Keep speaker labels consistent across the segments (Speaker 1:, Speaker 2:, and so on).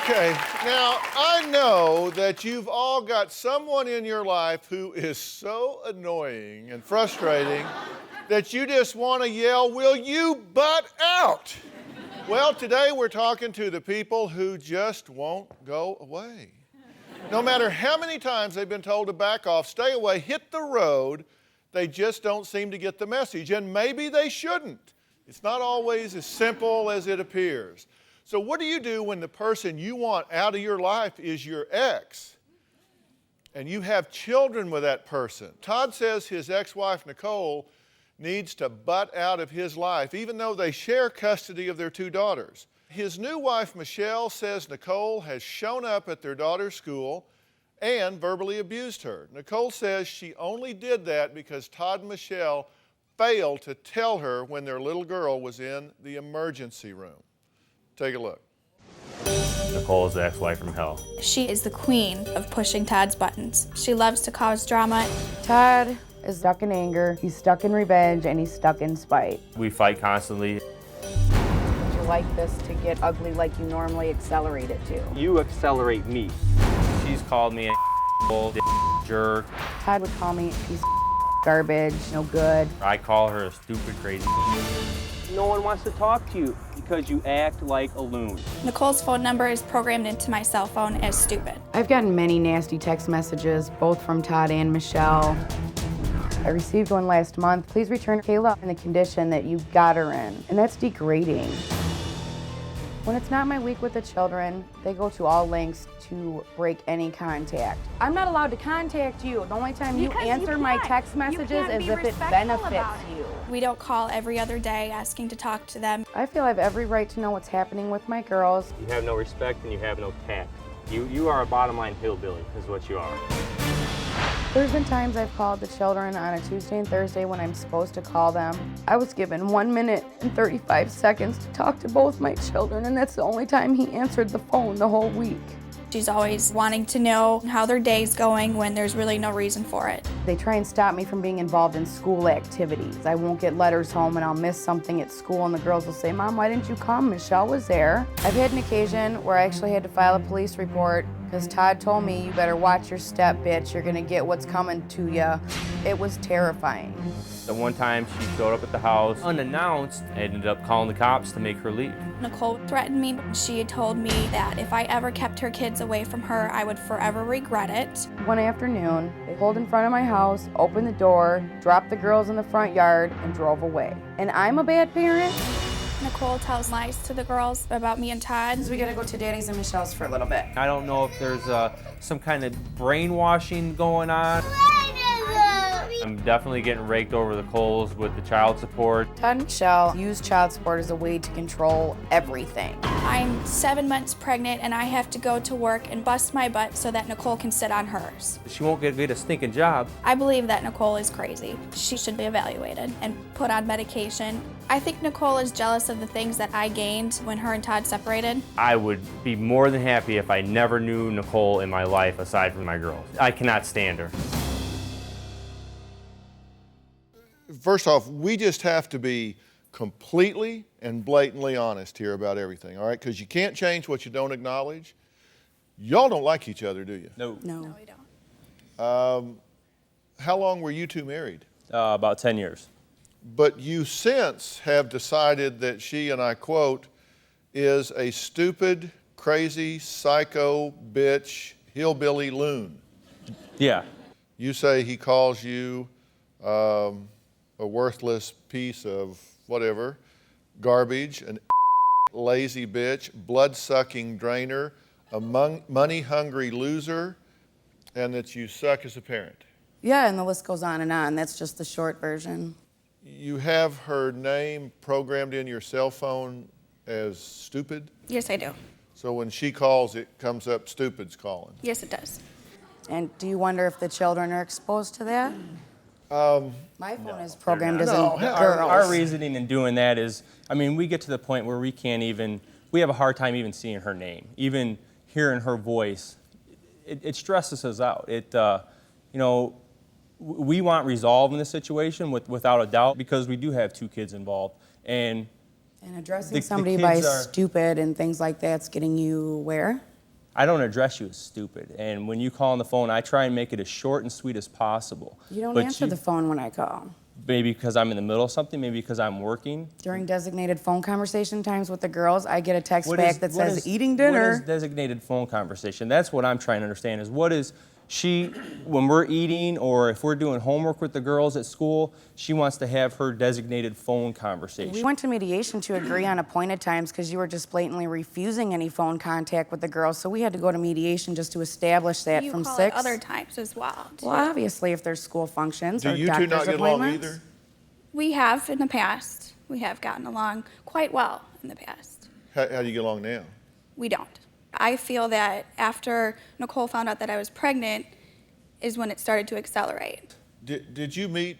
Speaker 1: Okay, now I know that you've all got someone in your life who is so annoying and frustrating that you just want to yell, "Will you butt out?" Well, today we're talking to the people who just won't go away. No matter how many times they've been told to back off, stay away, hit the road, they just don't seem to get the message. And maybe they shouldn't. It's not always as simple as it appears. So what do you do when the person you want out of your life is your ex and you have children with that person? Todd says his ex-wife, Nicole, needs to butt out of his life, even though they share custody of their two daughters. His new wife, Michelle, says Nicole has shown up at their daughter's school and verbally abused her. Nicole says she only did that because Todd and Michelle failed to tell her when their little girl was in the emergency room. Take a look.
Speaker 2: Nicole is the ex-wife from hell.
Speaker 3: She is the queen of pushing Todd's buttons. She loves to cause drama.
Speaker 4: Todd is stuck in anger, he's stuck in revenge, and he's stuck in spite.
Speaker 2: We fight constantly.
Speaker 4: Would you like this to get ugly like you normally accelerate it to?
Speaker 2: You accelerate me. She's called me a jerk.
Speaker 4: Todd would call me a piece of garbage, no good.
Speaker 2: I call her a stupid, crazy. No one wants to talk to you because you act like a loon.
Speaker 3: Nicole's phone number is programmed into my cell phone as stupid.
Speaker 4: I've gotten many nasty text messages, both from Todd and Michelle. I received one last month. Please return Kayla in the condition that you got her in. And that's degrading. When it's not my week with the children, they go to all lengths to break any contact. I'm not allowed to contact you. The only time you answer my text messages is if it benefits you.
Speaker 3: We don't call every other day asking to talk to them.
Speaker 4: I feel I have every right to know what's happening with my girls.
Speaker 2: You have no respect and you have no tact. You are a bottom line hillbilly, is what you are.
Speaker 4: There's been times I've called the children on a Tuesday and Thursday when I'm supposed to call them. I was given 1 minute and 35 seconds to talk to both my children, and that's the only time he answered the phone the whole week.
Speaker 3: She's always wanting to know how their day's going when there's really no reason for it.
Speaker 4: They try and stop me from being involved in school activities. I won't get letters home and I'll miss something at school and the girls will say, "Mom, why didn't you come? Michelle was there." I've had an occasion where I actually had to file a police report because Todd told me, "You better watch your step, bitch. You're gonna get what's coming to you." It was terrifying.
Speaker 2: The one time she showed up at the house unannounced, I ended up calling the cops to make her leave.
Speaker 3: Nicole threatened me. She had told me that if I ever kept her kids away from her, I would forever regret it.
Speaker 4: One afternoon, they pulled in front of my house, opened the door, dropped the girls in the front yard, and drove away. And I'm a bad parent?
Speaker 3: Nicole tells lies to the girls about me and Todd.
Speaker 4: We gotta go to Daddy's and Michelle's for a little bit.
Speaker 2: I don't know if there's some kind of brainwashing going on. I'm definitely getting raked over the coals with the child support.
Speaker 4: Todd and Michelle use child support as a way to control everything.
Speaker 3: I'm 7 months pregnant and I have to go to work and bust my butt so that Nicole can sit on hers.
Speaker 2: She won't get a stinking job.
Speaker 3: I believe that Nicole is crazy. She should be evaluated and put on medication. I think Nicole is jealous of the things that I gained when her and Todd separated.
Speaker 2: I would be more than happy if I never knew Nicole in my life aside from my girls. I cannot stand her.
Speaker 1: First off, we just have to be completely and blatantly honest here about everything, all right? Because you can't change what you don't acknowledge. Y'all don't like each other, do you?
Speaker 2: No.
Speaker 3: No, we don't.
Speaker 1: How long were you two married?
Speaker 2: About 10 years.
Speaker 1: But you since have decided that she, and I quote, is a stupid, crazy, psycho, bitch, hillbilly loon.
Speaker 2: Yeah.
Speaker 1: You say he calls you a worthless piece of whatever, garbage, an lazy bitch, blood-sucking drainer, a money-hungry loser, and that you suck as a parent.
Speaker 4: Yeah, and the list goes on and on. That's just the short version.
Speaker 1: You have her name programmed in your cell phone as stupid?
Speaker 3: Yes, I do.
Speaker 1: So when she calls, it comes up stupid's calling?
Speaker 3: Yes, it does.
Speaker 4: And do you wonder if the children are exposed to that? My phone is programmed as
Speaker 1: No,
Speaker 4: girls.
Speaker 5: Our reasoning in doing that is, I mean, we get to the point where we have a hard time even seeing her name, even hearing her voice. It stresses us out. We want resolve in this situation without a doubt because we do have two kids involved. And
Speaker 4: addressing somebody by stupid and things like that's getting you where?
Speaker 5: I don't address you as stupid. And when you call on the phone, I try and make it as short and sweet as possible.
Speaker 4: You don't
Speaker 5: But
Speaker 4: answer the phone when I call.
Speaker 5: Maybe because I'm in the middle of something, maybe because I'm working.
Speaker 4: During designated phone conversation times with the girls, I get a text back that says, eating dinner.
Speaker 5: What is designated phone conversation? That's what I'm trying to understand is what is she, when we're eating or if we're doing homework with the girls at school, she wants to have her designated phone conversation.
Speaker 4: We went to mediation to agree on appointed times because you were just blatantly refusing any phone contact with the girls, so we had to go to mediation just to establish that
Speaker 3: You
Speaker 4: from
Speaker 3: call
Speaker 4: 6.
Speaker 3: it other times as well.
Speaker 4: Well, obviously, if there's school functions
Speaker 1: Do
Speaker 4: or
Speaker 1: you two
Speaker 4: doctor's
Speaker 1: not get along
Speaker 4: appointments.
Speaker 1: either?
Speaker 3: We have in the past. We have gotten along quite well in the past.
Speaker 1: How do you get along now?
Speaker 3: We don't. I feel that after Nicole found out that I was pregnant is when it started to accelerate.
Speaker 1: Did you meet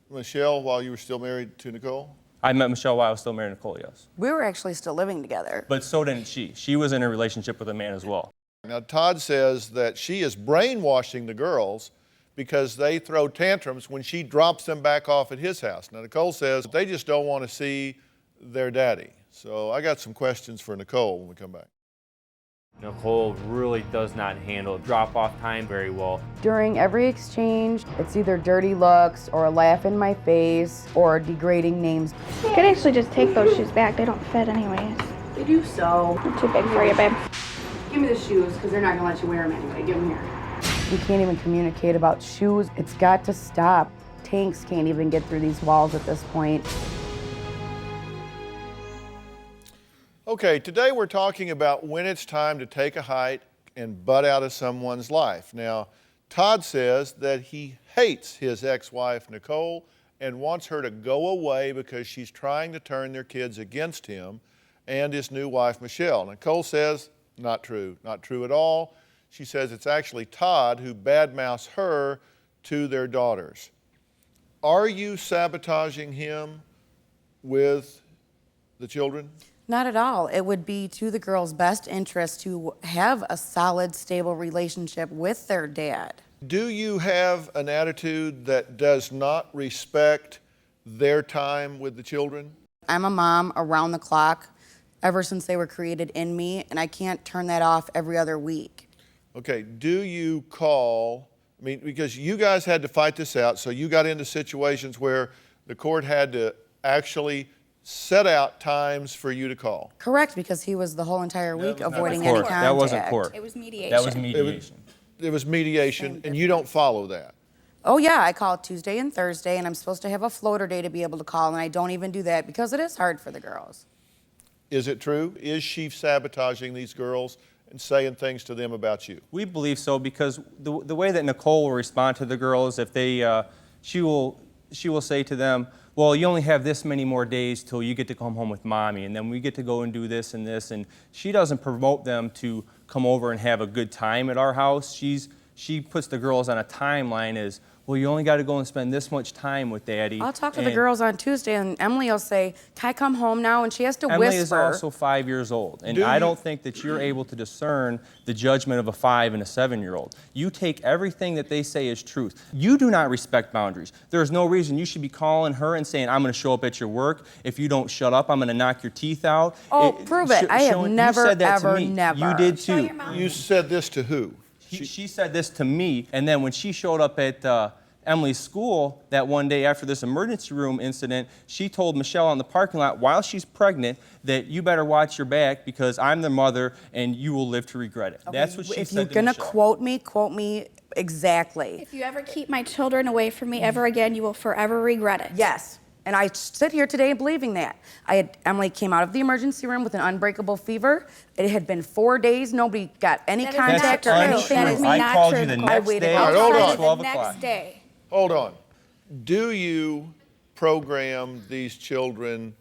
Speaker 1: Michelle while you were still married to Nicole?
Speaker 5: I met Michelle while I was still married to Nicole, yes.
Speaker 4: We were actually still living together.
Speaker 5: But so didn't she. She was in a relationship with a man as well.
Speaker 1: Now, Todd says that she is brainwashing the girls because they throw tantrums when she drops them back off at his house. Now, Nicole says they just don't want to see their daddy. So I got some questions for Nicole when we come back.
Speaker 2: Nicole really does not handle drop-off time very well.
Speaker 4: During every exchange, it's either dirty looks or a laugh in my face or degrading names.
Speaker 6: You could actually just take those shoes back. They don't fit anyways.
Speaker 4: They do so.
Speaker 6: They're too big for you, babe.
Speaker 4: Give me the shoes, because they're not going to let you wear them anyway. Give them here. We can't even communicate about shoes. It's got to stop. Tanks can't even get through these walls at this point.
Speaker 1: Okay, today we're talking about when it's time to take a hike and butt out of someone's life. Now, Todd says that he hates his ex-wife, Nicole, and wants her to go away because she's trying to turn their kids against him and his new wife, Michelle. Nicole says, not true at all. She says it's actually Todd who badmouths her to their daughters. Are you sabotaging him with the children?
Speaker 4: Not at all. It would be to the girls' best interest to have a solid, stable relationship with their dad.
Speaker 1: Do you have an attitude that does not respect their time with the children?
Speaker 4: I'm a mom around the clock ever since they were created in me, and I can't turn that off every other week.
Speaker 1: Okay, do you call, because you guys had to fight this out, so you got into situations where the court had to actually set out times for you to call.
Speaker 4: Correct, because he was the whole entire week avoiding any
Speaker 5: Court.
Speaker 4: contact.
Speaker 5: That wasn't court.
Speaker 3: It was mediation.
Speaker 5: That was mediation.
Speaker 1: It was mediation, and you don't follow that.
Speaker 4: Oh yeah, I call Tuesday and Thursday, and I'm supposed to have a floater day to be able to call, and I don't even do that because it is hard for the girls.
Speaker 1: Is it true? Is she sabotaging these girls and saying things to them about you?
Speaker 5: We believe so because the way that Nicole will respond to the girls, if they, she will say to them, well, you only have this many more days till you get to come home with mommy, and then we get to go and do this and this, and she doesn't promote them to come over and have a good time at our house. She puts the girls on a timeline as, well, you only got to go and spend this much time with Daddy.
Speaker 4: I'll talk to the girls on Tuesday, and Emily will say, can I come home now? And she has to
Speaker 5: Emily
Speaker 4: whisper.
Speaker 5: is also 5 years old, and I don't think that you're able to discern the judgment of a 5 and a 7-year-old. You take everything that they say as truth. You do not respect boundaries. There's no reason you should be calling her and saying, I'm going to show up at your work. If you don't shut up, I'm going to knock your teeth out.
Speaker 4: Oh, prove it. I have never,
Speaker 5: you said that
Speaker 4: ever,
Speaker 5: to me.
Speaker 4: never.
Speaker 5: You did
Speaker 3: Show
Speaker 5: too.
Speaker 3: your mom.
Speaker 1: You said this to who?
Speaker 5: She said this to me, and then when she showed up at Emily's school that one day after this emergency room incident, she told Michelle on the parking lot while she's pregnant that you better watch your back because I'm the mother and you will live to regret it.
Speaker 4: Okay,
Speaker 5: That's what she
Speaker 4: if
Speaker 5: said
Speaker 4: you're
Speaker 5: to
Speaker 4: gonna
Speaker 5: Michelle.
Speaker 4: quote me exactly.
Speaker 3: If you ever keep my children away from me ever again, you will forever regret it.
Speaker 4: Yes. And I sit here today believing that. Emily came out of the emergency room with an unbreakable fever. It had been 4 days. Nobody got any
Speaker 3: That is
Speaker 4: contact
Speaker 3: not
Speaker 4: or
Speaker 3: true.
Speaker 4: anything.
Speaker 3: That is
Speaker 5: I
Speaker 3: not
Speaker 5: called
Speaker 3: true,
Speaker 5: you the
Speaker 3: Nicole.
Speaker 5: next
Speaker 4: waited
Speaker 5: day
Speaker 4: all
Speaker 5: at
Speaker 1: hold on.
Speaker 5: 12
Speaker 3: The
Speaker 5: o'clock.
Speaker 3: next day.
Speaker 1: Hold on. Do you program these children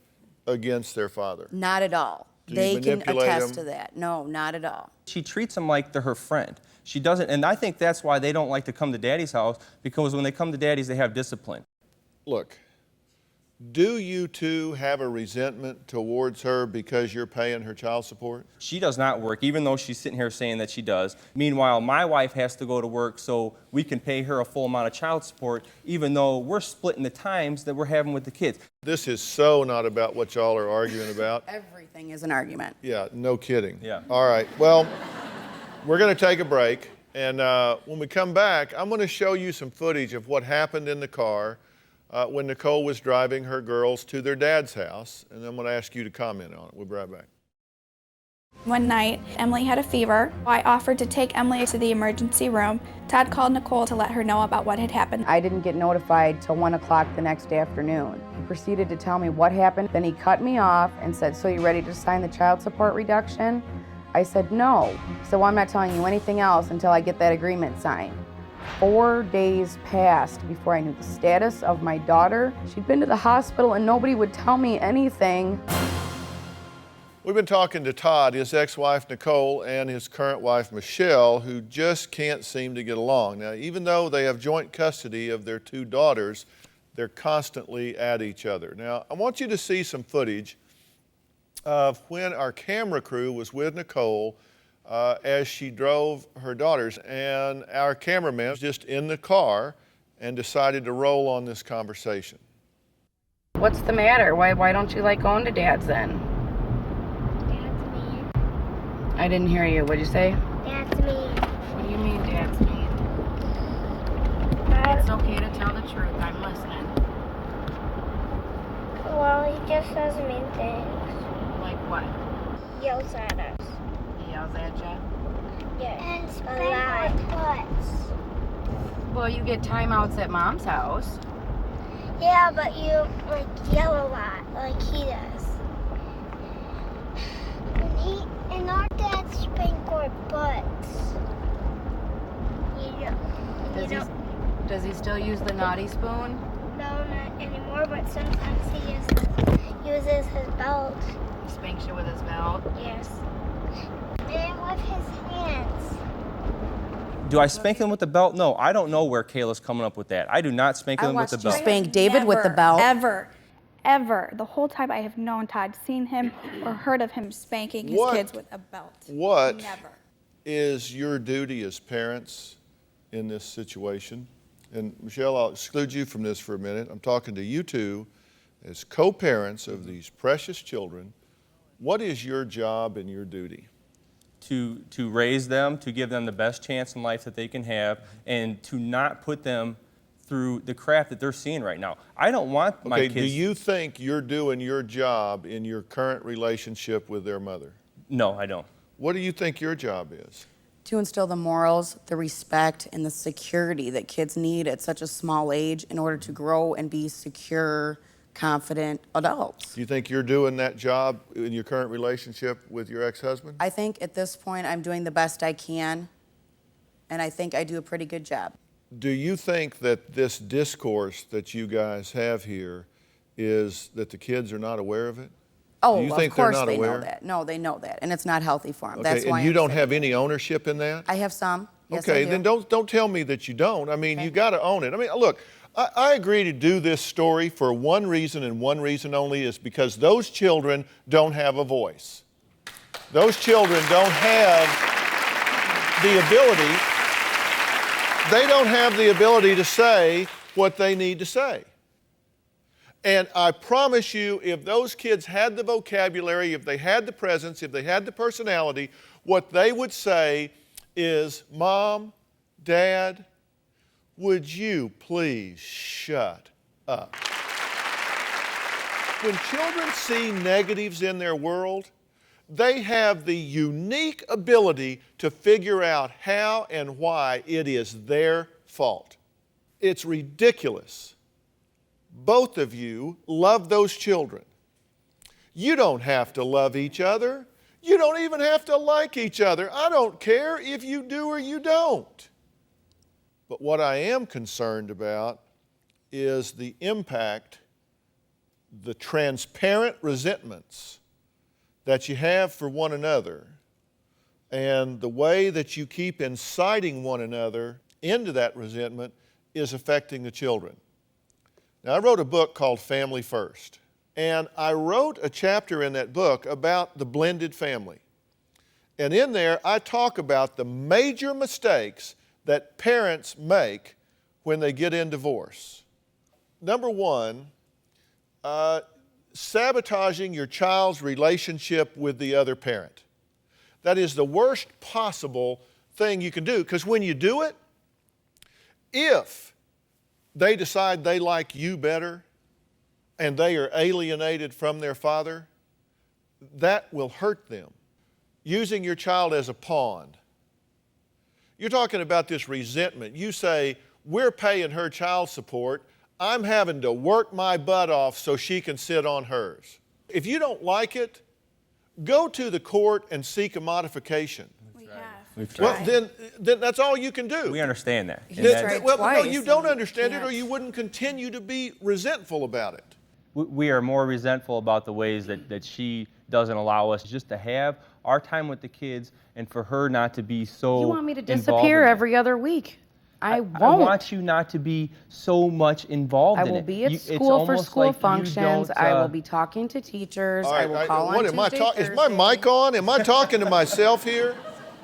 Speaker 1: against their father?
Speaker 4: Not at all.
Speaker 1: Do you
Speaker 4: They can
Speaker 1: manipulate
Speaker 4: attest
Speaker 1: them?
Speaker 4: to that. No, not at all.
Speaker 5: She treats them like they're her friend. She doesn't, and I think that's why they don't like to come to Daddy's house, because when they come to Daddy's, they have discipline.
Speaker 1: Look, do you two have a resentment towards her because you're paying her child support?
Speaker 5: She does not work, even though she's sitting here saying that she does. Meanwhile, my wife has to go to work so we can pay her a full amount of child support, even though we're splitting the times that we're having with the kids.
Speaker 1: This is so not about what y'all are arguing about.
Speaker 4: Everything is an argument.
Speaker 1: Yeah, no kidding.
Speaker 5: Yeah.
Speaker 1: All right. Well, We're going to take a break, and when we come back, I'm going to show you some footage of what happened in the car when Nicole was driving her girls to their dad's house, and I'm going to ask you to comment on it. We'll be right back.
Speaker 3: One night, Emily had a fever. I offered to take Emily to the emergency room. Todd called Nicole to let her know about what had happened.
Speaker 4: I didn't get notified till 1 o'clock the next afternoon. He proceeded to tell me what happened. Then he cut me off and said, "So you ready to sign the child support reduction?" I said, "No." So well, I'm not telling you anything else until I get that agreement signed. 4 days passed before I knew the status of my daughter. She'd been to the hospital and nobody would tell me anything.
Speaker 1: We've been talking to Todd, his ex-wife Nicole, and his current wife Michelle, who just can't seem to get along. Now, even though they have joint custody of their 2 daughters, they're constantly at each other. Now, I want you to see some footage of when our camera crew was with Nicole as she drove her daughters, and our cameraman was just in the car and decided to roll on this conversation.
Speaker 4: What's the matter? Why don't you like going to Dad's then?
Speaker 7: Dad's mean.
Speaker 4: I didn't hear you. What'd you say?
Speaker 7: Dad's mean.
Speaker 4: What do you mean Dad's mean? It's okay to tell the truth. I'm listening.
Speaker 7: Well, he just says mean things.
Speaker 4: Like what?
Speaker 7: Yells at us.
Speaker 4: He yells at you?
Speaker 7: Yeah. And spank our butts.
Speaker 4: Well, you get timeouts at Mom's house.
Speaker 7: Yeah, but you like yell a lot, like he does. And our dad spank our butts.
Speaker 4: Does he still use the naughty spoon?
Speaker 7: No, not anymore, but sometimes he uses his belt.
Speaker 4: He spanks you with his belt?
Speaker 7: Yes. And with his hands.
Speaker 5: Do I spank him with the belt? No, I don't know where Kayla's coming up with that. I do not spank him with the belt.
Speaker 8: Spank David with the belt?
Speaker 3: Ever. The whole time I have known Todd, seen him or heard of him spanking his kids with a belt.
Speaker 1: What
Speaker 3: Never.
Speaker 1: is your duty as parents in this situation? And Michelle, I'll exclude you from this for a minute. I'm talking to you two as co-parents of these precious children. What is your job and your duty?
Speaker 5: To raise them, to give them the best chance in life that they can have, and to not put them through the crap that they're seeing right now. I don't want my kids...
Speaker 1: Okay, do you think you're doing your job in your current relationship with their mother?
Speaker 5: No, I don't.
Speaker 1: What do you think your job is?
Speaker 8: To instill the morals, the respect, and the security that kids need at such a small age in order to grow and be secure, confident adults.
Speaker 1: Do you think you're doing that job in your current relationship with your ex-husband?
Speaker 8: I think at this point I'm doing the best I can, and I think I do a pretty good job.
Speaker 1: Do you think that this discourse that you guys have here is that the kids are not aware of it?
Speaker 8: Oh,
Speaker 1: Do you think
Speaker 8: of course
Speaker 1: they're not
Speaker 8: they
Speaker 1: aware?
Speaker 8: know that. No, they know that, and it's not healthy for them.
Speaker 1: Okay,
Speaker 8: That's why
Speaker 1: and you
Speaker 8: I'm
Speaker 1: don't
Speaker 8: saying
Speaker 1: have
Speaker 8: it.
Speaker 1: any ownership in that?
Speaker 8: I have some. Yes, I
Speaker 1: Okay,
Speaker 8: do.
Speaker 1: then don't tell me that you don't. I mean, you got to own it. I mean, look, I agree to do this story for one reason and one reason only, is because those children don't have a voice. Those children don't have the ability, they don't have the ability to say what they need to say. And I promise you, if those kids had the vocabulary, if they had the presence, if they had the personality, what they would say is, "Mom, Dad, would you please shut up?" When children see negatives in their world, they have the unique ability to figure out how and why it is their fault. It's ridiculous. Both of you love those children. You don't have to love each other. You don't even have to like each other. I don't care if you do or you don't. But what I am concerned about is the impact, the transparent resentments that you have for one another, and the way that you keep inciting one another into that resentment is affecting the children. Now, I wrote a book called Family First, and I wrote a chapter in that book about the blended family. And in there, I talk about the major mistakes that parents make when they get in divorce. Number one, sabotaging your child's relationship with the other parent. That is the worst possible thing you can do, because when you do it, if they decide they like you better and they are alienated from their father, that will hurt them. Using your child as a pawn. You're talking about this resentment. You say, we're paying her child support. I'm having to work my butt off so she can sit on hers. If you don't like it, go to the court and seek a modification.
Speaker 5: We've
Speaker 1: Well,
Speaker 5: tried.
Speaker 1: then that's all you can do.
Speaker 5: We understand that. And
Speaker 8: He's
Speaker 5: that-
Speaker 8: tried
Speaker 1: Well, no,
Speaker 8: twice
Speaker 1: you don't
Speaker 8: and
Speaker 1: understand it, or
Speaker 8: can't.
Speaker 1: you wouldn't continue to be resentful about it.
Speaker 5: we are more resentful about the ways that she doesn't allow us just to have our time with the kids, and for her not to be so
Speaker 4: You want me to
Speaker 5: involved
Speaker 4: disappear
Speaker 5: in that.
Speaker 4: every other week? I won't.
Speaker 5: I want you not to be so much involved
Speaker 4: I
Speaker 5: in it.
Speaker 4: will be at
Speaker 5: It's
Speaker 4: school for
Speaker 5: almost
Speaker 4: school
Speaker 5: like you
Speaker 4: functions.
Speaker 5: don't,
Speaker 4: I will be talking to teachers.
Speaker 1: All
Speaker 4: I
Speaker 1: right,
Speaker 4: will call on
Speaker 1: am I
Speaker 4: Tuesday,
Speaker 1: is my mic on? Am I talking to myself here?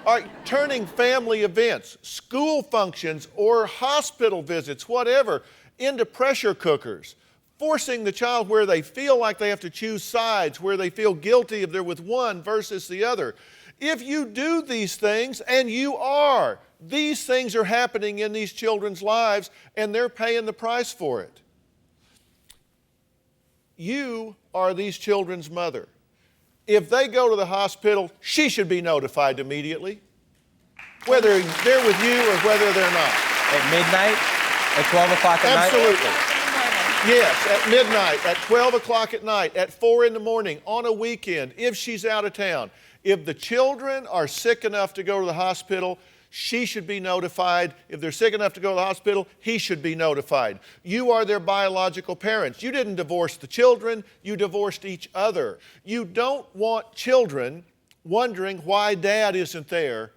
Speaker 1: All right, turning family events, school functions, or hospital visits, whatever, into pressure cookers. Forcing the child where they feel like they have to choose sides, where they feel guilty if they're with one versus the other. If you do these things, and you are, these things are happening in these children's lives, and they're paying the price for it. You are these children's mother. If they go to the hospital, she should be notified immediately, whether they're with you or whether they're not.
Speaker 5: At midnight, at 12 o'clock at night?
Speaker 1: Absolutely. Yes, at midnight, at 12 o'clock at night, at 4 in the morning, on a weekend, if she's out of town. If the children are sick enough to go to the hospital, she should be notified. If they're sick enough to go to the hospital, he should be notified. You are their biological parents. You didn't divorce the children, you divorced each other. You don't want children wondering why dad isn't there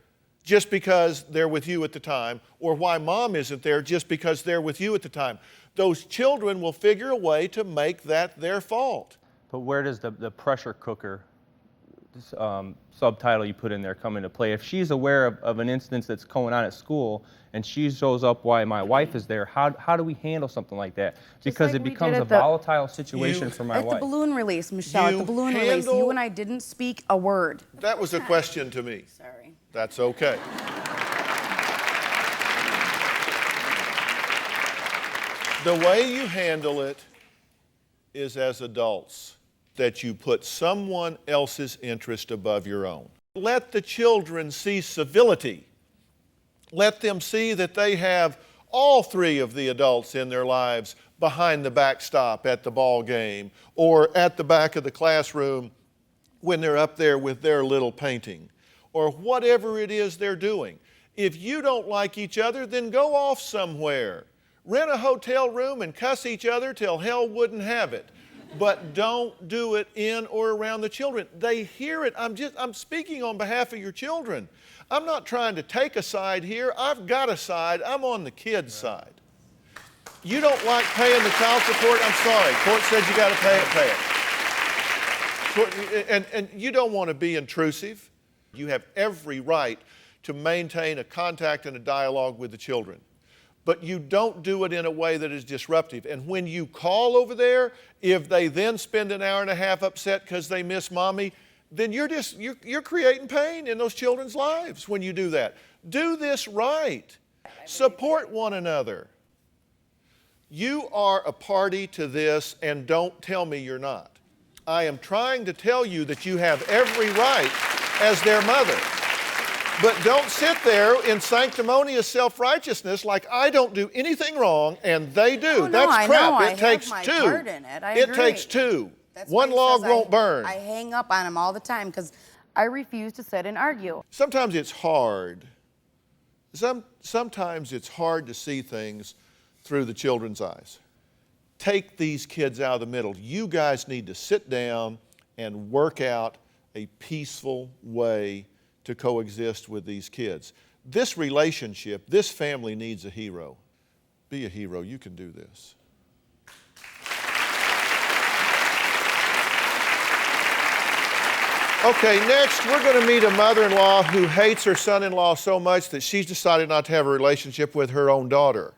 Speaker 1: just because they're with you at the time, or why mom isn't there just because they're with you at the time. Those children will figure a way to make that their fault.
Speaker 5: But where does the pressure cooker subtitle you put in there come into play? If she's aware of an instance that's going on at school and she shows up why my wife is there, how do we handle something like that? Because
Speaker 4: like
Speaker 5: it
Speaker 4: we
Speaker 5: becomes
Speaker 4: did
Speaker 5: a
Speaker 4: at the-
Speaker 5: volatile situation for my
Speaker 8: At the
Speaker 5: wife.
Speaker 8: balloon release, Michelle, at
Speaker 1: You
Speaker 8: the balloon release,
Speaker 1: handle-
Speaker 8: you and I didn't speak a word.
Speaker 1: That was a question to me.
Speaker 8: Sorry.
Speaker 1: That's okay. The way you handle it is as adults, that you put someone else's interest above your own. Let the children see civility. Let them see that they have all three of the adults in their lives behind the backstop at the ball game or at the back of the classroom when they're up there with their little painting or whatever it is they're doing. If you don't like each other, then go off somewhere. Rent a hotel room and cuss each other till hell wouldn't have it. But don't do it in or around the children. They hear it. I'm speaking on behalf of your children. I'm not trying to take a side here. I've got a side. I'm on the kid's side. You don't like paying the child support? I'm sorry. Court said you got to pay it. And you don't want to be intrusive. You have every right to maintain a contact and a dialogue with the children. But you don't do it in a way that is disruptive. And when you call over there, if they then spend an hour and a half upset because they miss mommy, then you're creating pain in those children's lives when you do that. Do this right. Support one another. You are a party to this, and don't tell me you're not. I am trying to tell you that you have every right as their mother. But don't sit there in sanctimonious self-righteousness like I don't do anything wrong and they do.
Speaker 8: Oh, no,
Speaker 1: That's
Speaker 8: I
Speaker 1: crap.
Speaker 8: know. I
Speaker 1: It takes
Speaker 8: have my
Speaker 1: two.
Speaker 8: part in it. I
Speaker 1: It
Speaker 8: agree.
Speaker 1: takes two.
Speaker 8: That's why
Speaker 1: One
Speaker 8: he
Speaker 1: log
Speaker 8: says
Speaker 1: won't burn.
Speaker 8: I hang up on him all the time because
Speaker 4: I refuse to sit and argue.
Speaker 1: Sometimes it's hard. Sometimes it's hard to see things through the children's eyes. Take these kids out of the middle. You guys need to sit down and work out a peaceful way to coexist with these kids. This relationship, this family needs a hero. Be a hero. You can do this. Okay, next we're going to meet a mother-in-law who hates her son-in-law so much that she's decided not to have a relationship with her own daughter.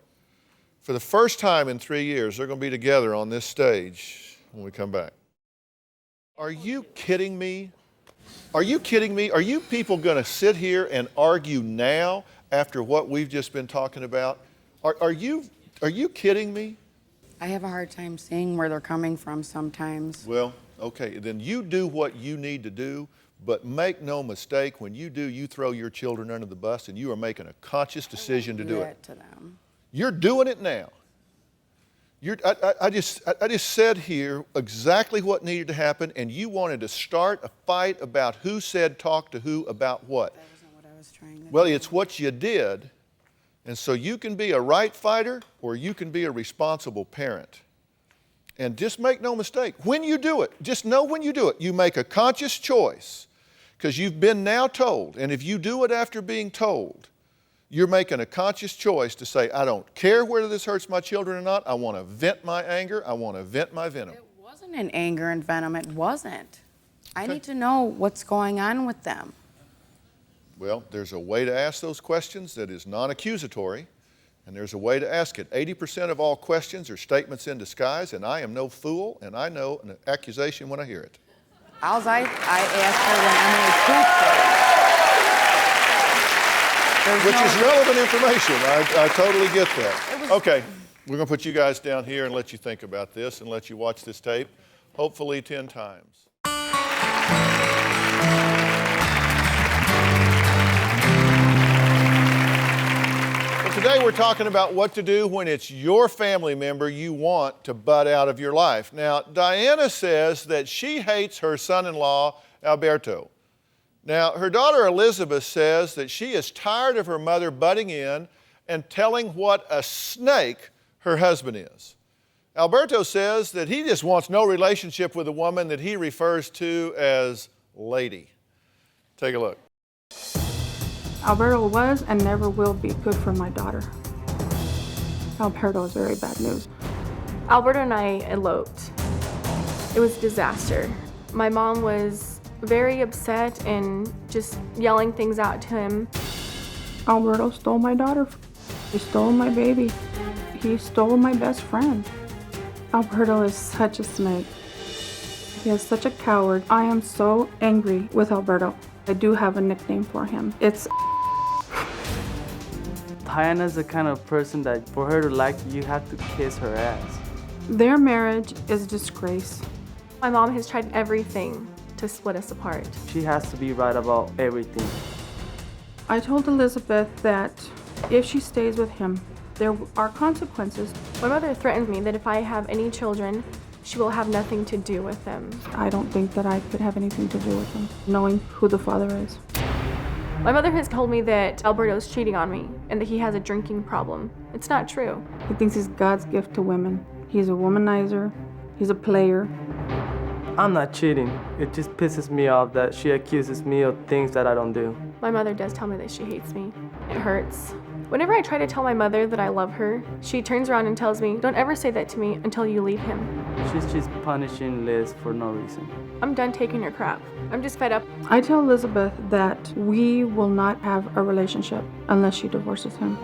Speaker 1: For the first time in 3 years, they're going to be together on this stage when we come back. Are you kidding me? Are you kidding me? Are you people going to sit here and argue now after what we've just been talking about? Are you kidding me?
Speaker 8: I have a hard time seeing where they're coming from sometimes.
Speaker 1: Well, okay, then you do what you need to do, but make no mistake, when you do, you throw your children under the bus, and you are making a conscious decision to do it.
Speaker 8: To them.
Speaker 1: You're doing it now. I just said here exactly what needed to happen, and you wanted to start a fight about who said talk to who about what.
Speaker 8: That wasn't what I was trying to do.
Speaker 1: Well, it's what you did, and so you can be a right fighter or you can be a responsible parent. And just make no mistake, when you do it, just know when you do it, you make a conscious choice, because you've been now told, and if you do it after being told, you're making a conscious choice to say, I don't care whether this hurts my children or not. I want to vent my anger. I want to vent my venom.
Speaker 8: It wasn't an anger and venom. It wasn't. I need to know what's going on with them.
Speaker 1: Well, there's a way to ask those questions that is non-accusatory, and there's a way to ask it. 80% of all questions are statements in disguise, and I am no fool, and I know an accusation when I hear it.
Speaker 8: I asked her when Emily pooped her.
Speaker 1: Which is relevant information. I totally get that. Okay, we're going to put you guys down here and let you think about this and let you watch this tape, hopefully 10 times. Well, today we're talking about what to do when it's your family member you want to butt out of your life. Now, Diana says that she hates her son-in-law, Alberto. Now, her daughter Elizabeth says that she is tired of her mother butting in and telling what a snake her husband is. Alberto says that he just wants no relationship with a woman that he refers to as lady. Take a look.
Speaker 9: Alberto was and never will be good for my daughter. Alberto is very bad news.
Speaker 10: Alberto and I eloped. It was a disaster. My mom was very upset and just yelling things out to him.
Speaker 9: Alberto stole my daughter. He stole my baby. He stole my best friend. Alberto is such a snake. He is such a coward. I am so angry with Alberto. I do have a nickname for him. It's
Speaker 11: Diana's the kind of person that for her to like you, you have to kiss her ass.
Speaker 9: Their marriage is a disgrace.
Speaker 10: My mom has tried everything to split us apart.
Speaker 11: She has to be right about everything.
Speaker 9: I told Elizabeth that if she stays with him, there are consequences.
Speaker 10: My mother threatened me that if I have any children, she will have nothing to do with them.
Speaker 9: I don't think that I could have anything to do with him, knowing who the father is.
Speaker 10: My mother has told me that Alberto's cheating on me and that he has a drinking problem. It's not true.
Speaker 9: He thinks he's God's gift to women. He's a womanizer. He's a player.
Speaker 11: I'm not cheating. It just pisses me off that she accuses me of things that I don't do.
Speaker 10: My mother does tell me that she hates me. It hurts. Whenever I try to tell my mother that I love her, she turns around and tells me, don't ever say that to me until you leave him.
Speaker 11: She's just punishing Liz for no reason.
Speaker 10: I'm done taking her crap. I'm just fed up.
Speaker 9: I tell Elizabeth that we will not have a relationship unless she divorces him.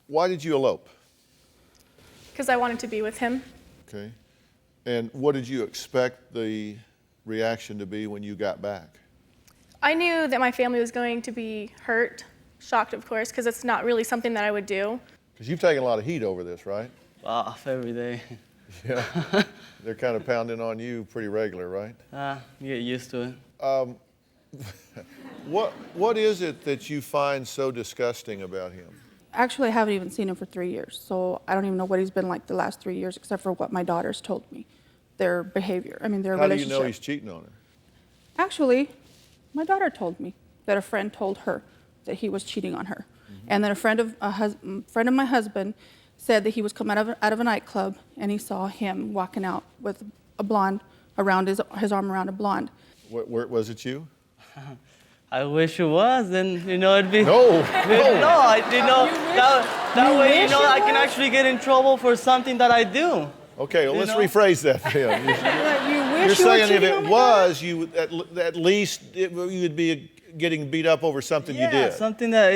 Speaker 1: Why did you elope?
Speaker 10: Because I wanted to be with him.
Speaker 1: Okay. And what did you expect the reaction to be when you got back?
Speaker 10: I knew that my family was going to be hurt, shocked of course, because it's not really something that I would do.
Speaker 1: Because you've taken a lot of heat over this, right?
Speaker 11: Off every day.
Speaker 1: Yeah. They're kind of pounding on you pretty regular, right?
Speaker 11: You get used to it.
Speaker 1: What is it that you find so disgusting about him?
Speaker 9: Actually, I haven't even seen him for 3 years, so I don't even know what he's been like the last 3 years, except for what my daughters told me. Their behavior, their relationship.
Speaker 1: How do you know he's cheating on her?
Speaker 9: Actually, my daughter told me that a friend told her that he was cheating on her. Mm-hmm. And then a friend of my husband said that he was coming out of a nightclub and he saw him walking out with a blonde around his arm around a blonde.
Speaker 1: Where was it you?
Speaker 11: I wish it was, then, it'd be...
Speaker 1: No!
Speaker 11: that way, I can actually get in trouble for something that I do.
Speaker 1: Okay, well, let's rephrase that then.
Speaker 9: You're
Speaker 1: saying if it was, you at least you would be getting beat up over something you did.
Speaker 11: Something that,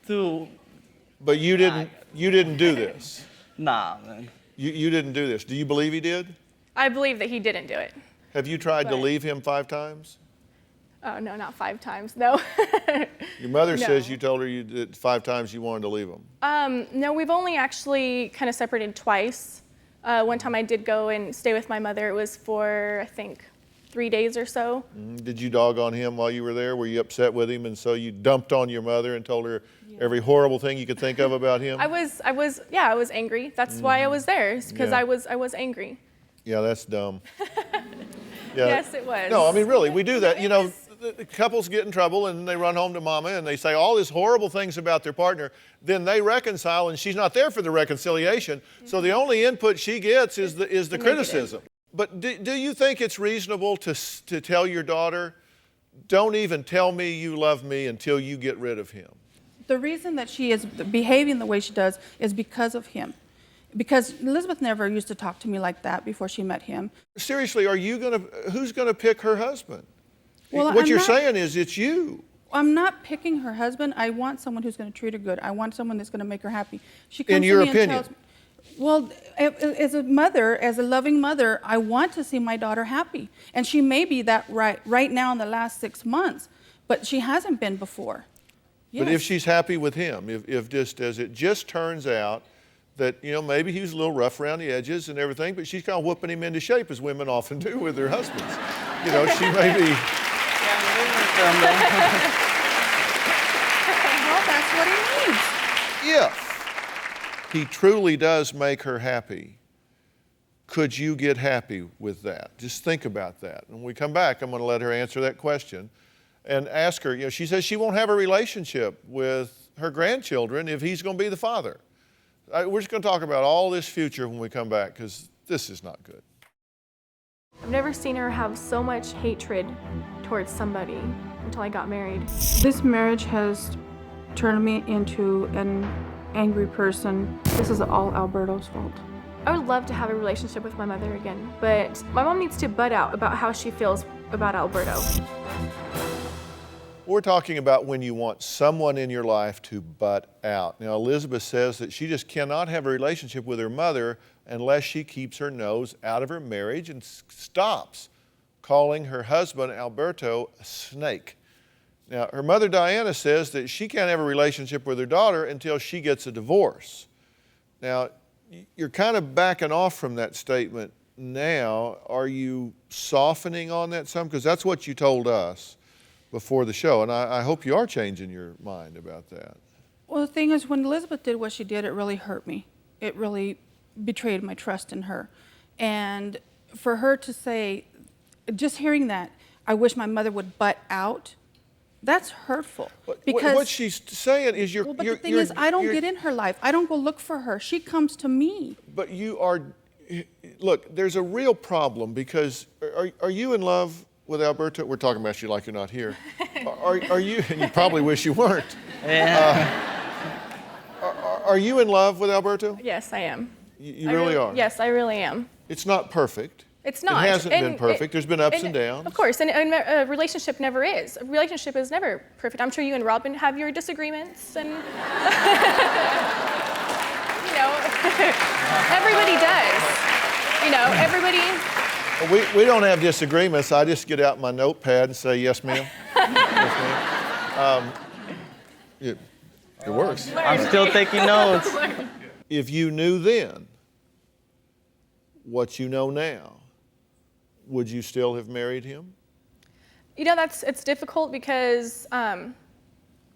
Speaker 11: to...
Speaker 1: But you didn't do this.
Speaker 11: Nah, man.
Speaker 1: You didn't do this. Do you believe he did?
Speaker 10: I believe that he didn't do it.
Speaker 1: Have you tried to leave him 5 times?
Speaker 10: Oh, no, not 5 times, no.
Speaker 1: Your mother
Speaker 10: No.
Speaker 1: says you told her you did 5 times you wanted to leave him.
Speaker 10: No, we've only actually kind of separated twice. One time I did go and stay with my mother. It was for, I think, 3 days or so.
Speaker 1: Did you dog on him while you were there? Were you upset with him, and so you dumped on your mother and told her every horrible thing you could think of about him?
Speaker 10: I was angry. That's why I was there, because
Speaker 1: Yeah.
Speaker 10: I was angry.
Speaker 1: Yeah, that's dumb. Yeah.
Speaker 10: Yes, it was.
Speaker 1: No, I mean, really, we do that. You know, the couples get in trouble and they run home to mama and they say all these horrible things about their partner. Then they reconcile and she's not there for the reconciliation. So the only input she gets is the criticism. But do you think it's reasonable to tell your daughter, don't even tell me you love me until you get rid of him?
Speaker 9: The reason that she is behaving the way she does is because of him. Because Elizabeth never used to talk to me like that before she met him.
Speaker 1: Seriously, who's gonna pick her husband?
Speaker 9: Well,
Speaker 1: What you're saying is it's you.
Speaker 9: I'm not picking her husband. I want someone who's going to treat her good. I want someone that's going to make her happy. She comes
Speaker 1: In
Speaker 9: to
Speaker 1: your
Speaker 9: me and
Speaker 1: opinion?
Speaker 9: tells me, well, as a mother, as a loving mother, I want to see my daughter happy. And she may be that right now in the last 6 months, but she hasn't been before.
Speaker 1: But if she's happy with him, if just as it just turns out that, you know, maybe he was a little rough around the edges and everything, but she's kind of whooping him into shape as women often do with their husbands. You know, she may be...
Speaker 9: Well, that's what he needs.
Speaker 1: If he truly does make her happy, could you get happy with that? Just think about that. When we come back, I'm going to let her answer that question and ask her, you know, she says she won't have a relationship with her grandchildren if he's going to be the father. We're just going to talk about all this future when we come back, because this is not good.
Speaker 10: I've never seen her have so much hatred towards somebody until I got married.
Speaker 9: This marriage has turned me into an angry person. This is all Alberto's fault.
Speaker 10: I would love to have a relationship with my mother again, but my mom needs to butt out about how she feels about Alberto.
Speaker 1: We're talking about when you want someone in your life to butt out. Now, Elizabeth says that she just cannot have a relationship with her mother unless she keeps her nose out of her marriage and stops calling her husband, Alberto, a snake. Now, her mother, Diana, says that she can't have a relationship with her daughter until she gets a divorce. Now, you're kind of backing off from that statement now. Are you softening on that some? Because that's what you told us before the show, and I hope you are changing your mind about that.
Speaker 9: Well, the thing is, when Elizabeth did what she did, it really hurt me. It really betrayed my trust in her. And for her to say, just hearing that, I wish my mother would butt out, that's hurtful.
Speaker 1: Because what she's saying is
Speaker 9: Well, but the thing is, I don't get in her life. I don't go look for her. She comes to me.
Speaker 1: But you are, look, there's a real problem, because are you in love with Alberto? We're talking about you like you're not here. Are you, and you probably wish you weren't. Are you in love with Alberto?
Speaker 10: Yes, I am.
Speaker 1: You really are?
Speaker 10: Yes, I really am.
Speaker 1: It's not perfect.
Speaker 10: It's not.
Speaker 1: It hasn't been perfect. There's been ups and downs.
Speaker 10: Of course, and a relationship never is. A relationship is never perfect. I'm sure you and Robin have your disagreements, and you know, everybody does. You know, everybody.
Speaker 1: We don't have disagreements. I just get out my notepad and say, yes, ma'am. Yes, ma'am. It works.
Speaker 11: I'm still taking notes.
Speaker 1: If you knew then what you know now, would you still have married him?
Speaker 10: You know, it's difficult because I'm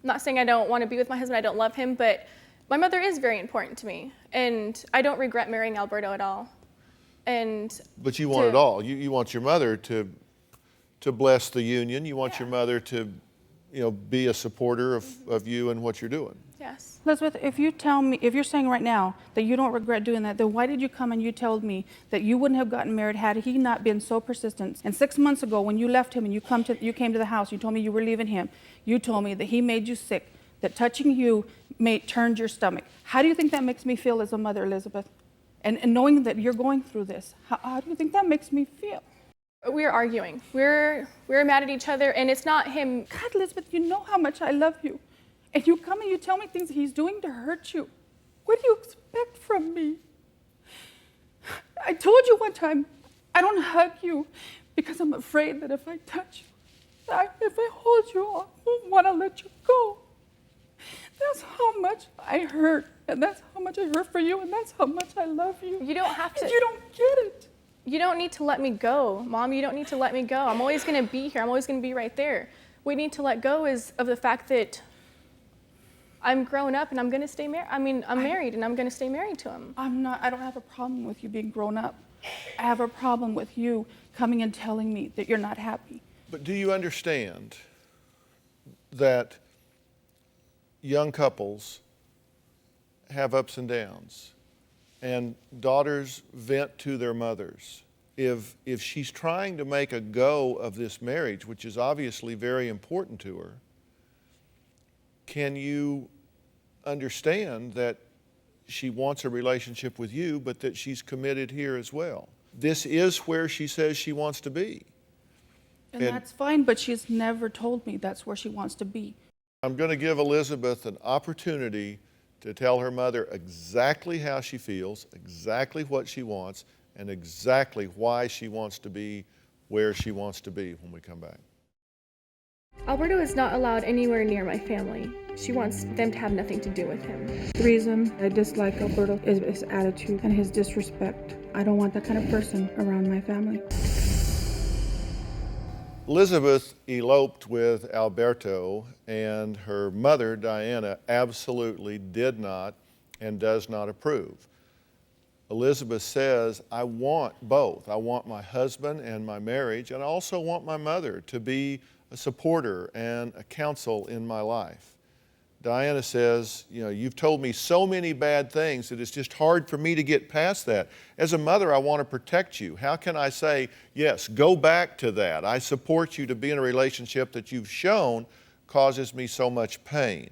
Speaker 10: not saying I don't want to be with my husband, I don't love him, but my mother is very important to me, and I don't regret marrying Alberto at all.
Speaker 1: But you want it all. You want your mother to bless the union. You want your mother to, you know, be a supporter of you and what you're doing.
Speaker 10: Yes.
Speaker 9: Elizabeth, if you tell me, if you're saying right now that you don't regret doing that, then why did you come and you told me that you wouldn't have gotten married had he not been so persistent? And 6 months ago, when you left him and you came to the house, you told me you were leaving him. You told me that he made you sick, that touching you turned your stomach. How do you think that makes me feel as a mother, Elizabeth? And knowing that you're going through this, how do you think that makes me feel?
Speaker 10: We're arguing. We're mad at each other, and it's not him.
Speaker 9: God, Elizabeth, you know how much I love you. And you come and you tell me things he's doing to hurt you. What do you expect from me? I told you one time, I don't hug you because I'm afraid that if I touch you, if I hold you, I won't want to let you go. That's how much I hurt, and that's how much I hurt for you, and that's how much I love you.
Speaker 10: You don't have to.
Speaker 9: And you don't get it.
Speaker 10: You don't need to let me go, Mom. You don't need to let me go. I'm always going to be here. I'm always going to be right there. We need to let go of the fact that I'm grown up and I'm going to stay married. I mean, I'm married and I'm going to stay married to him.
Speaker 9: I don't have a problem with you being grown up. I have a problem with you coming and telling me that you're not happy.
Speaker 1: But do you understand that young couples have ups and downs, and daughters vent to their mothers? If she's trying to make a go of this marriage, which is obviously very important to her, can you understand that she wants a relationship with you, but that she's committed here as well? This is where she says she wants to be.
Speaker 9: And that's fine, but she's never told me that's where she wants to be.
Speaker 1: I'm going to give Elizabeth an opportunity to tell her mother exactly how she feels, exactly what she wants, and exactly why she wants to be where she wants to be when we come back.
Speaker 10: Alberto is not allowed anywhere near my family. She wants them to have nothing to do with him.
Speaker 9: The reason I dislike Alberto is his attitude and his disrespect. I don't want that kind of person around my family.
Speaker 1: Elizabeth eloped with Alberto, and her mother, Diana, absolutely did not and does not approve. Elizabeth says, I want both. I want my husband and my marriage, and I also want my mother to be a supporter and a counsel in my life. Diana says, you know, you've told me so many bad things that it's just hard for me to get past that. As a mother, I want to protect you. How can I say, yes, go back to that. I support you to be in a relationship that you've shown causes me so much pain.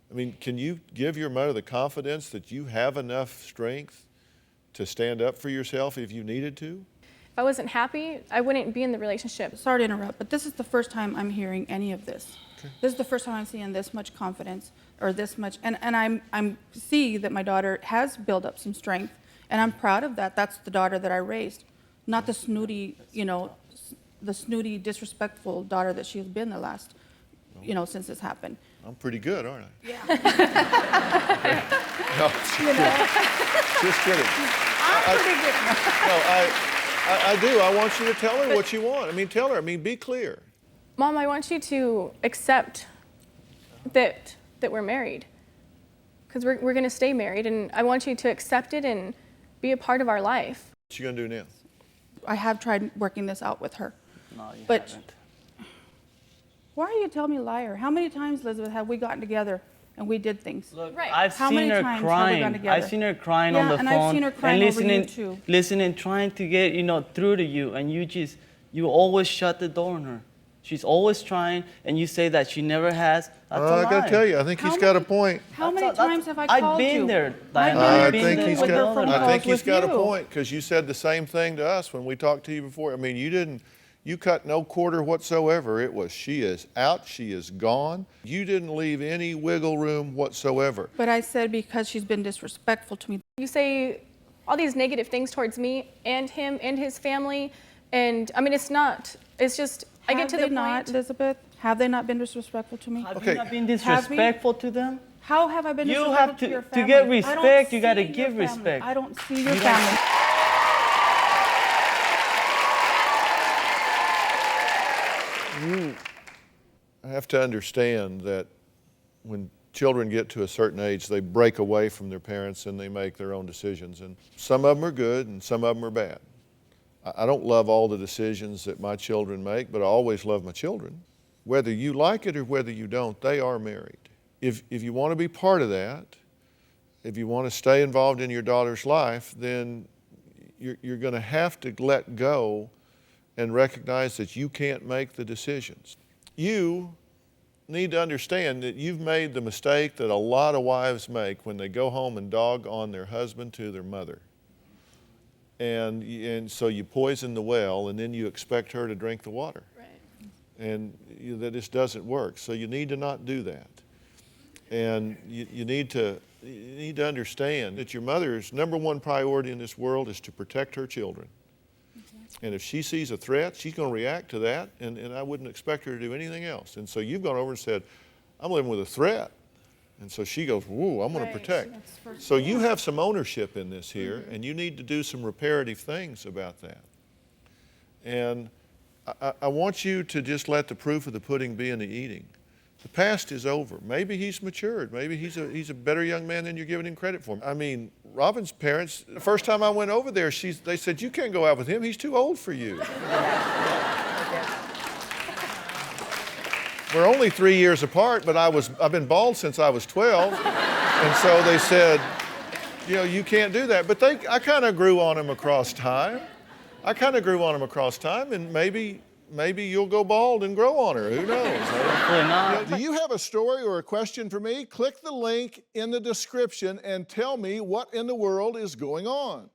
Speaker 1: I mean, can you give your mother the confidence that you have enough strength to stand up for yourself if you needed to?
Speaker 10: If I wasn't happy, I wouldn't be in the relationship.
Speaker 9: Sorry to interrupt, but this is the first time I'm hearing any of this. Okay. This is the first time I'm seeing this much confidence or this much, and I'm see that my daughter has built up some strength, and I'm proud of that. That's the daughter that I raised, not the snooty, the snooty, disrespectful daughter that she's been the last, since this happened.
Speaker 1: I'm pretty good, aren't I?
Speaker 9: Yeah.
Speaker 1: No, just kidding.
Speaker 9: I'm pretty good.
Speaker 1: No, I do. I want you to tell her what you want. I mean, tell her. I mean, be clear.
Speaker 10: Mom, I want you to accept that we're married, because we're going to stay married, and I want you to accept it and be a part of our life.
Speaker 1: What you going to do now?
Speaker 9: I have tried working this out with her.
Speaker 11: No, you
Speaker 9: but
Speaker 11: haven't.
Speaker 9: Why are you telling me liar? How many times, Elizabeth, have we gotten together and we did things?
Speaker 11: Look,
Speaker 10: right.
Speaker 11: I've seen her crying. I've seen her crying on the phone.
Speaker 9: And I've seen her crying
Speaker 11: and
Speaker 9: over you too.
Speaker 11: Listening, trying to get through to you, and you always shut the door on her. She's always trying, and you say that she never has. That's a lie.
Speaker 1: I got to tell you, I think he's got a point.
Speaker 9: How many times have I called you?
Speaker 11: I've been there, Diana.
Speaker 1: I think he's got a point, because you said the same thing to us when we talked to you before. I mean, you cut no quarter whatsoever. It was, she is out, she is gone. You didn't leave any wiggle room whatsoever.
Speaker 9: But I said because she's been disrespectful to me.
Speaker 10: You say all these negative things towards me and him and his family, and I mean, it's just, I get to the point.
Speaker 9: Have they not, Elizabeth? Have they not been disrespectful to me?
Speaker 11: Have you not been disrespectful to them?
Speaker 9: How have I been disrespectful to your family?
Speaker 11: To get respect, you got to give respect.
Speaker 9: I don't see your family.
Speaker 1: You have to understand that when children get to a certain age, they break away from their parents and they make their own decisions. And some of them are good and some of them are bad. I don't love all the decisions that my children make, but I always love my children. Whether you like it or whether you don't, they are married. If you want to be part of that, if you want to stay involved in your daughter's life, then you're going to have to let go and recognize that you can't make the decisions. You need to understand that you've made the mistake that a lot of wives make when they go home and dog on their husband to their mother. And so you poison the well, and then you expect her to drink the water.
Speaker 10: Right.
Speaker 1: And that just doesn't work. So you need to not do that. And you need to understand that your mother's number one priority in this world is to protect her children. And if she sees a threat, she's going to react to that, and I wouldn't expect her to do anything else. And so you've gone over and said, I'm living with a threat. And so she goes, whoa, I'm going to protect. So you have some ownership in this here, and you need to do some reparative things about that. And I want you to just let the proof of the pudding be in the eating. The past is over. Maybe he's matured. Maybe he's a better young man than you're giving him credit for. I mean, Robin's parents, the first time I went over there, they said, you can't go out with him. He's too old for you. We're only 3 years apart, but I've been bald since I was 12. And so they said, you know, you can't do that. But I kind of grew on him across time. And maybe you'll go bald and grow on her. Who knows?
Speaker 11: Hopefully not.
Speaker 1: Do you have a story or a question for me? Click the link in the description and tell me what in the world is going on.